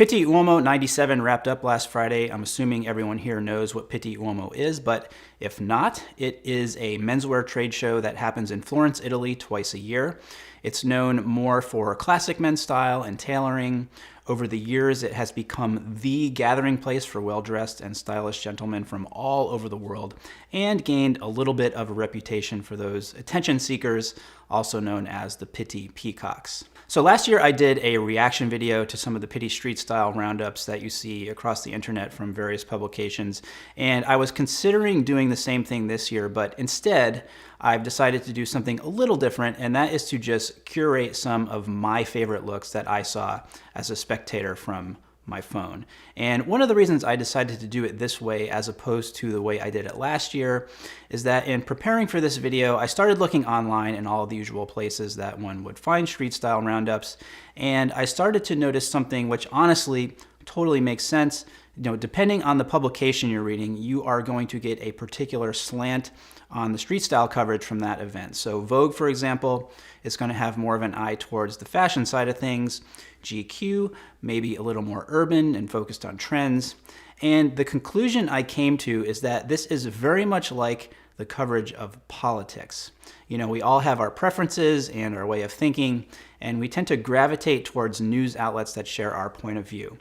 Pitti Uomo 97 wrapped up last Friday. I'm assuming everyone here knows what Pitti Uomo is, but if not, it is a menswear trade show that happens in Florence, Italy twice a year. It's known more for classic men's style and tailoring. Over the years, it has become the gathering place for well-dressed and stylish gentlemen from all over the world, and gained a little bit of a reputation for those attention seekers, also known as the Pitti Peacocks. So last year I did a reaction video to some of the Pitti street style roundups that you see across the internet from various publications, and I was considering doing the same thing this year, but instead I've decided to do something a little different, and that is to just curate some of my favorite looks that I saw as a spectator from my phone. And one of the reasons I decided to do it this way as opposed to the way I did it last year is that in preparing for this video, I started looking online in all of the usual places that one would find street style roundups, and I started to notice something which honestly totally makes sense. Depending on the publication you're reading, you are going to get a particular slant on the street style coverage from that event. So Vogue, for example, is going to have more of an eye towards the fashion side of things. GQ, maybe a little more urban and focused on trends. And the conclusion I came to is that this is very much like the coverage of politics. We all have our preferences and our way of thinking, and we tend to gravitate towards news outlets that share our point of view.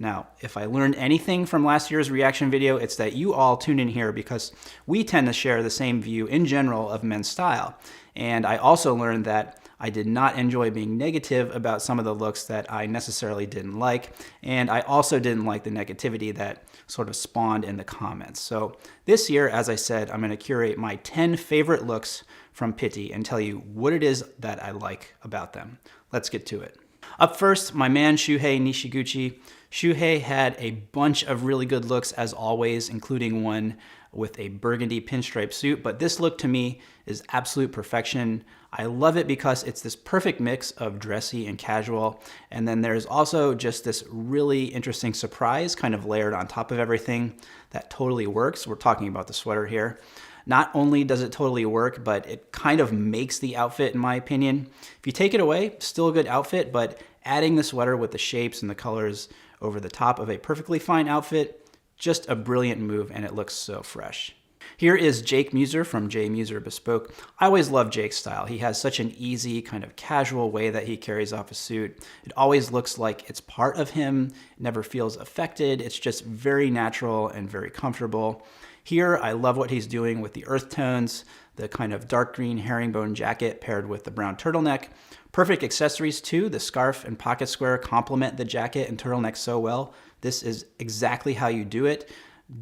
Now, if I learned anything from last year's reaction video, it's that you all tune in here because we tend to share the same view in general of men's style. And I also learned that I did not enjoy being negative about some of the looks that I necessarily didn't like, and I also didn't like the negativity that sort of spawned in the comments. So this year, as I said, I'm going to curate my 10 favorite looks from Pitti and tell you what it is that I like about them. Let's get to it. Up first, my man Shuhei Nishiguchi. Shuhei had a bunch of really good looks as always, including one with a burgundy pinstripe suit, but this look to me is absolute perfection. I love it because it's this perfect mix of dressy and casual, and then there's also just this really interesting surprise kind of layered on top of everything that totally works. We're talking about the sweater here. Not only does it totally work, but it kind of makes the outfit, in my opinion. If you take it away, still a good outfit, but adding the sweater with the shapes and the colors over the top of a perfectly fine outfit, just a brilliant move, and it looks so fresh. Here is Jake Muser from J Muser Bespoke. I always love Jake's style. He has such an easy, kind of casual way that he carries off a suit. It always looks like it's part of him, it never feels affected. It's just very natural and very comfortable. Here, I love what he's doing with the earth tones, the kind of dark green herringbone jacket paired with the brown turtleneck. Perfect accessories too. The scarf and pocket square complement the jacket and turtleneck so well. This is exactly how you do it.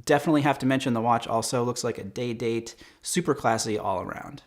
Definitely have to mention the watch also. Looks like a day date. Super classy all around.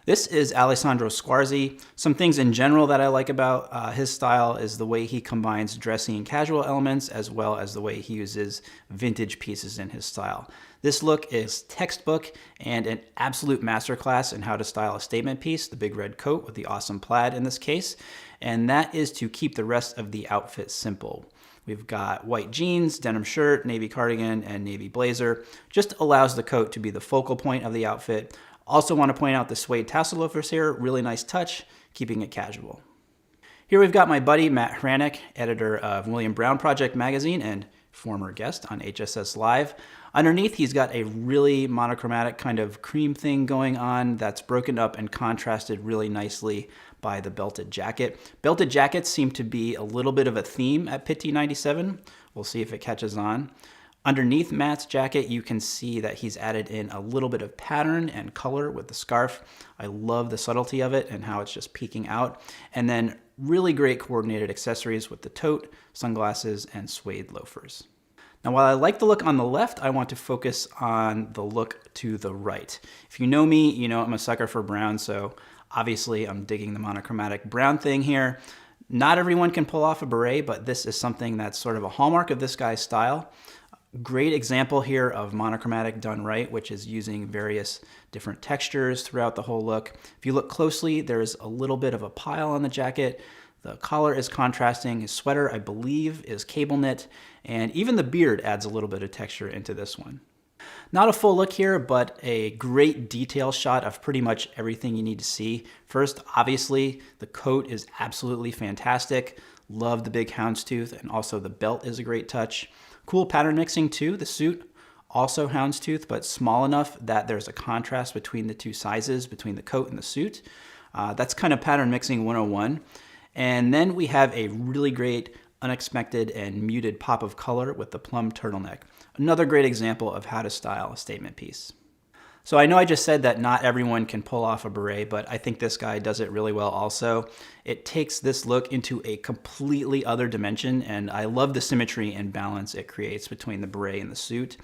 This is Alessandro Squarzi. Some things in general that I like about his style is the way he combines dressy and casual elements as well as the way he uses vintage pieces in his style. This look is textbook and an absolute masterclass in how to style a statement piece, the big red coat with the awesome plaid in this case, and that is to keep the rest of the outfit simple. We've got white jeans, denim shirt, navy cardigan, and navy blazer. Just allows the coat to be the focal point of the outfit. Also want to point out the suede tassel loafers here, really nice touch, keeping it casual. Here we've got my buddy Matt Hranick, editor of William Brown Project magazine and former guest on HSS Live. Underneath, he's got a really monochromatic kind of cream thing going on that's broken up and contrasted really nicely by the belted jacket. Belted jackets seem to be a little bit of a theme at Pitti 97. We'll see if it catches on. Underneath Matt's jacket, you can see that he's added in a little bit of pattern and color with the scarf. I love the subtlety of it and how it's just peeking out. And then really great coordinated accessories with the tote, sunglasses, and suede loafers. Now, while I like the look on the left, I want to focus on the look to the right. If you know me, you know I'm a sucker for brown, so obviously I'm digging the monochromatic brown thing here. Not everyone can pull off a beret, but this is something that's sort of a hallmark of this guy's style. Great example here of monochromatic done right, which is using various different textures throughout the whole look. If you look closely, there's a little bit of a pile on the jacket. The collar is contrasting. His sweater, I believe, is cable knit, and even the beard adds a little bit of texture into this one. Not a full look here, but a great detail shot of pretty much everything you need to see. First, obviously, the coat is absolutely fantastic. Love the big houndstooth, and also the belt is a great touch. Cool pattern mixing too. The suit, also houndstooth, but small enough that there's a contrast between the two sizes, between the coat and the suit. That's kind of pattern mixing 101. And then we have a really great unexpected and muted pop of color with the plum turtleneck. Another great example of how to style a statement piece. So I know I just said that not everyone can pull off a beret, but I think this guy does it really well also. It takes this look into a completely other dimension, and I love the symmetry and balance it creates between the beret and the suit.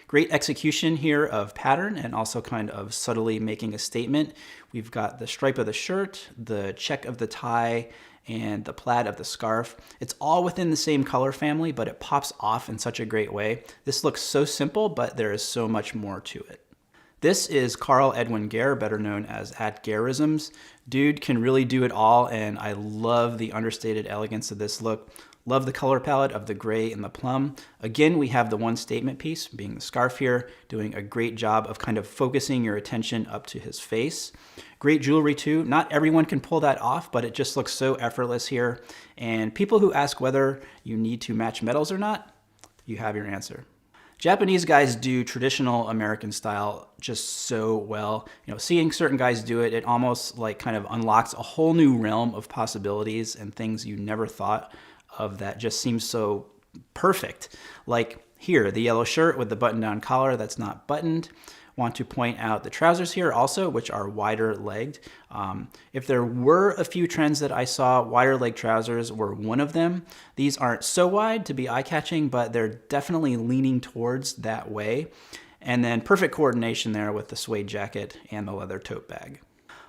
Great execution here of pattern and also kind of subtly making a statement. We've got the stripe of the shirt, the check of the tie, and the plaid of the scarf. It's all within the same color family, but it pops off in such a great way. This looks so simple, but there is so much more to it. This is Carl Edwin Gare, better known as @Garisms. Dude can really do it all, and I love the understated elegance of this look. Love the color palette of the gray and the plum. Again, we have the one statement piece, being the scarf here, doing a great job of kind of focusing your attention up to his face. Great jewelry too. Not everyone can pull that off, but it just looks so effortless here. And people who ask whether you need to match metals or not, you have your answer. Japanese guys do traditional American style just so well. You know, seeing certain guys do it, it almost like kind of unlocks a whole new realm of possibilities and things you never thought of that just seems so perfect. Like here, the yellow shirt with the button-down collar that's not buttoned. Want to point out the trousers here also, which are wider legged. If there were a few trends that I saw, wider leg trousers were one of them. These aren't so wide to be eye-catching, but they're definitely leaning towards that way. And then perfect coordination there with the suede jacket and the leather tote bag.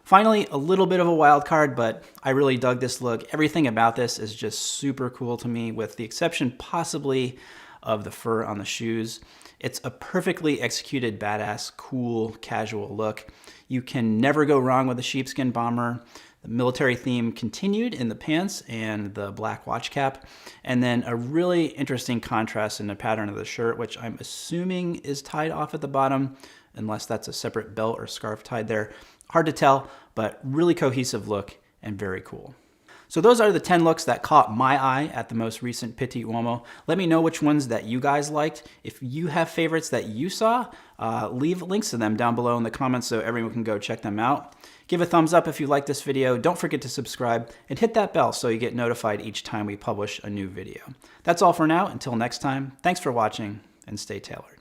Finally, a little bit of a wild card, but I really dug this look. Everything about this is just super cool to me, with the exception possibly of the fur on the shoes. It's a perfectly executed, badass, cool, casual look. You can never go wrong with a sheepskin bomber. The military theme continued in the pants and the black watch cap. And then a really interesting contrast in the pattern of the shirt, which I'm assuming is tied off at the bottom, unless that's a separate belt or scarf tied there. Hard to tell, but really cohesive look and very cool. So those are the 10 looks that caught my eye at the most recent Pitti Uomo. Let me know which ones that you guys liked. If you have favorites that you saw, leave links to them down below in the comments so everyone can go check them out. Give a thumbs up if you like this video. Don't forget to subscribe and hit that bell so you get notified each time we publish a new video. That's all for now. Until next time, thanks for watching and stay tailored.